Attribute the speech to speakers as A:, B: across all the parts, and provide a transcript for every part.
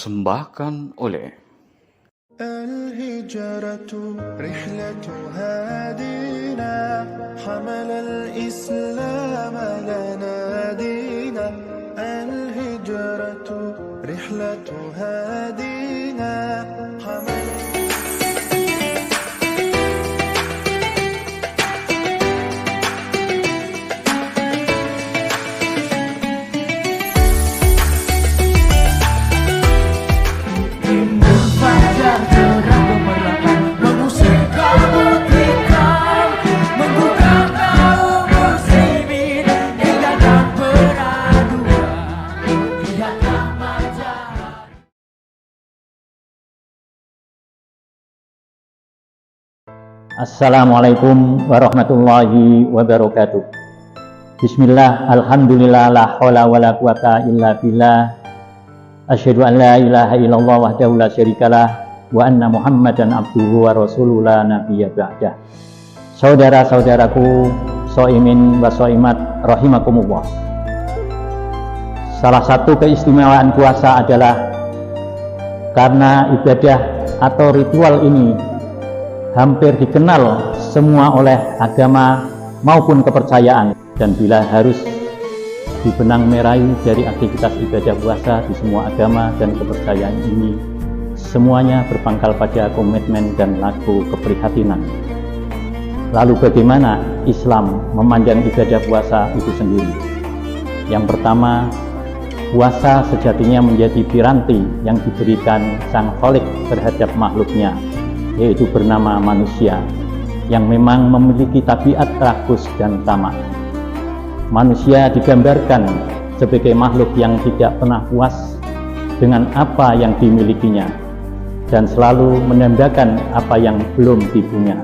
A: dipersembahkan oleh
B: الهجرة رحلة هادينا حمل الإسلام لنا دينا الهجرة رحلة هادينا حمل
C: Assalamualaikum warahmatullahi wabarakatuh. Bismillah, alhamdulillah, la haula wala quwata illa billah. Asyhadu an la ilaha illallah wahdahu la syarikalah wa anna Muhammadan abduhu wa rasuluhu la nabiyya ba'dah. Saudara-saudaraku, shaimin wa shaimat rahimakumullah. Salah satu keistimewaan puasa adalah karena ibadah atau ritual ini hampir dikenal semua oleh agama maupun kepercayaan, dan bila harus dibenang merahi dari aktivitas ibadah puasa di semua agama dan kepercayaan ini, semuanya berpangkal pada komitmen dan laku keprihatinan. Lalu bagaimana Islam memandang ibadah puasa itu sendiri? Yang pertama, puasa sejatinya menjadi piranti yang diberikan Sang Khalik terhadap makhluknya, yaitu bernama manusia, yang memang memiliki tabiat rakus dan tamak. Manusia digambarkan sebagai makhluk yang tidak pernah puas dengan apa yang dimilikinya dan selalu menandakan apa yang belum dipunya.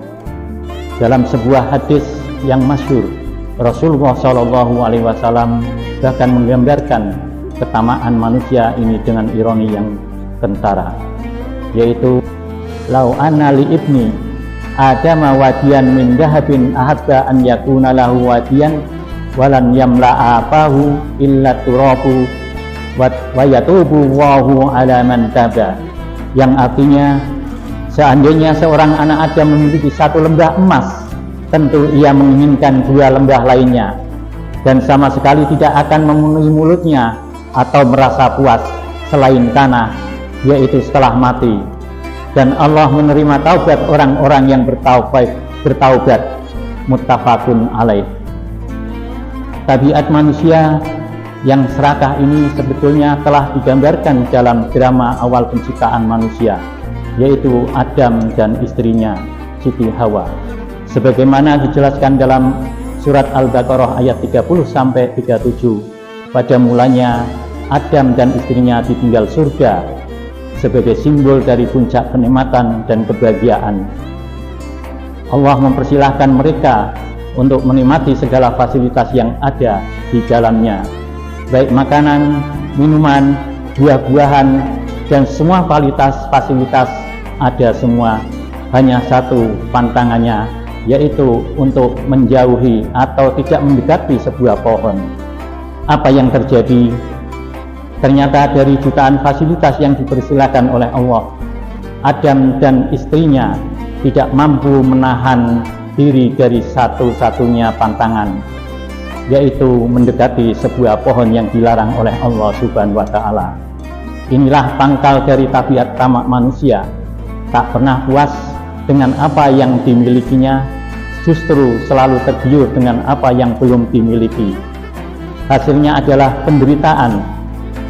C: Dalam sebuah hadis yang masyhur, Rasulullah SAW bahkan menggambarkan ketamaan manusia ini dengan ironi yang kentara, yaitu lau anna li ibni adama wadiyan min dahabin ahabba an yakuna lahu wadiyan walan yamla'a fahu illa turabu wa yatubu wahu ala man taba, yang artinya seandainya seorang anak Adam memiliki satu lembah emas, tentu ia menginginkan dua lembah lainnya dan sama sekali tidak akan memenuhi mulutnya atau merasa puas selain tanah, yaitu setelah mati. Dan Allah menerima taubat orang-orang yang bertaubat. Muttafaqun alaih. Tabiat manusia yang serakah ini sebetulnya telah digambarkan dalam drama awal penciptaan manusia, yaitu Adam dan istrinya Siti Hawa, sebagaimana dijelaskan dalam surat Al-Baqarah ayat 30-37. Pada mulanya Adam dan istrinya ditinggal surga sebagai simbol dari puncak kenikmatan dan kebahagiaan. Allah mempersilahkan mereka untuk menikmati segala fasilitas yang ada di dalamnya, baik makanan, minuman, buah-buahan, dan semua fasilitas ada semua. Hanya satu pantangannya, yaitu untuk menjauhi atau tidak mendekati sebuah pohon. Apa yang terjadi? Ternyata dari jutaan fasilitas yang dipersilakan oleh Allah, Adam dan istrinya tidak mampu menahan diri dari satu-satunya pantangan, yaitu mendekati sebuah pohon yang dilarang oleh Allah Subhanahu wa Ta'ala. Inilah pangkal dari tabiat tamak manusia, tak pernah puas dengan apa yang dimilikinya, justru selalu tergiur dengan apa yang belum dimiliki. Hasilnya adalah penderitaan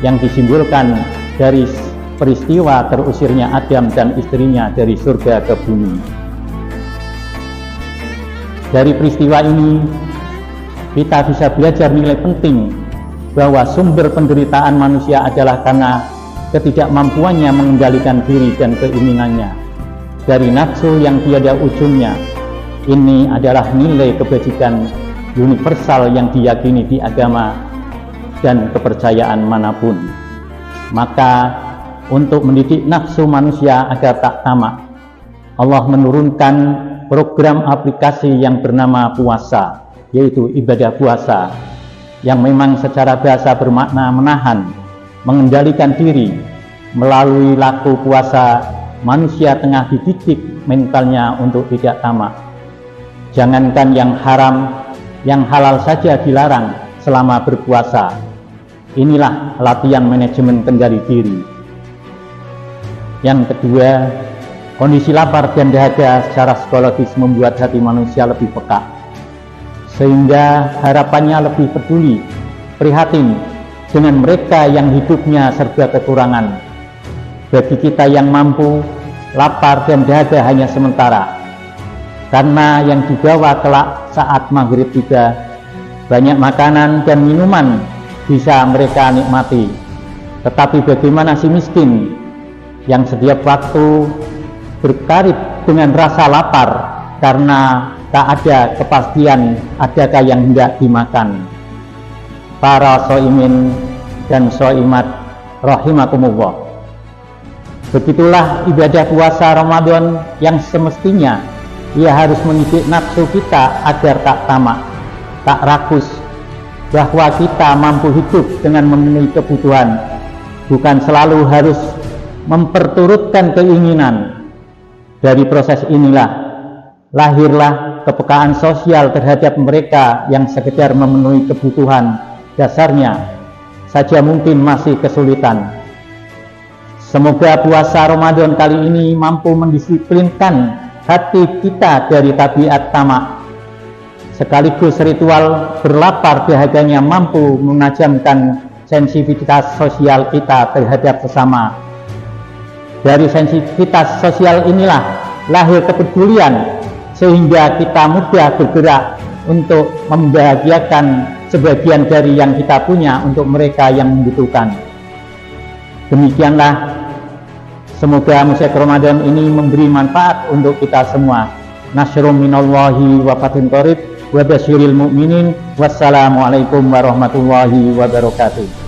C: yang disimbolkan dari peristiwa terusirnya Adam dan istrinya dari surga ke bumi. Dari peristiwa ini kita bisa belajar nilai penting bahwa sumber penderitaan manusia adalah karena ketidakmampuannya mengendalikan diri dan keinginannya dari nafsu yang tiada ujungnya. Ini adalah nilai kebajikan universal yang diyakini di agama dan kepercayaan manapun. Maka untuk mendidik nafsu manusia agar tak tamak, Allah menurunkan program aplikasi yang bernama puasa, yaitu ibadah puasa, yang memang secara bahasa bermakna menahan, mengendalikan diri, melalui laku puasa, manusia tengah dididik mentalnya untuk tidak tamak. Jangankan yang haram, yang halal saja dilarang selama berpuasa. Inilah latihan manajemen kendali diri. Yang kedua, kondisi lapar dan dahaga secara psikologis membuat hati manusia lebih peka, sehingga harapannya lebih peduli, prihatin dengan mereka yang hidupnya serba kekurangan. Bagi kita yang mampu, lapar dan dahaga hanya sementara, karena yang dibawa kelak saat maghrib tiba, banyak makanan dan minuman bisa mereka nikmati. Tetapi bagaimana si miskin yang setiap waktu berkarib dengan rasa lapar karena tak ada kepastian adakah yang hendak dimakan. Para shaimin dan shaimat rahimakumullah. Begitulah ibadah puasa Ramadan yang semestinya ia harus mendidik nafsu kita agar tak tamak, tak rakus, bahwa kita mampu hidup dengan memenuhi kebutuhan, bukan selalu harus memperturutkan keinginan. Dari proses inilah lahirlah kepekaan sosial terhadap mereka yang sekedar memenuhi kebutuhan dasarnya saja mungkin masih kesulitan. Semoga puasa Ramadan kali ini mampu mendisiplinkan hati kita dari tabiat tamak, sekaligus ritual berlapar dahaganya mampu menajamkan sensitivitas sosial kita terhadap sesama. Dari sensitivitas sosial inilah lahir kepedulian, sehingga kita mudah bergerak untuk membahagiakan sebagian dari yang kita punya untuk mereka yang membutuhkan. Demikianlah, semoga musik Ramadan ini memberi manfaat untuk kita semua. Nasrum minallahi wa fathun qarib wa basyiril mu'minin. Wassalamualaikum warahmatullahi wabarakatuh.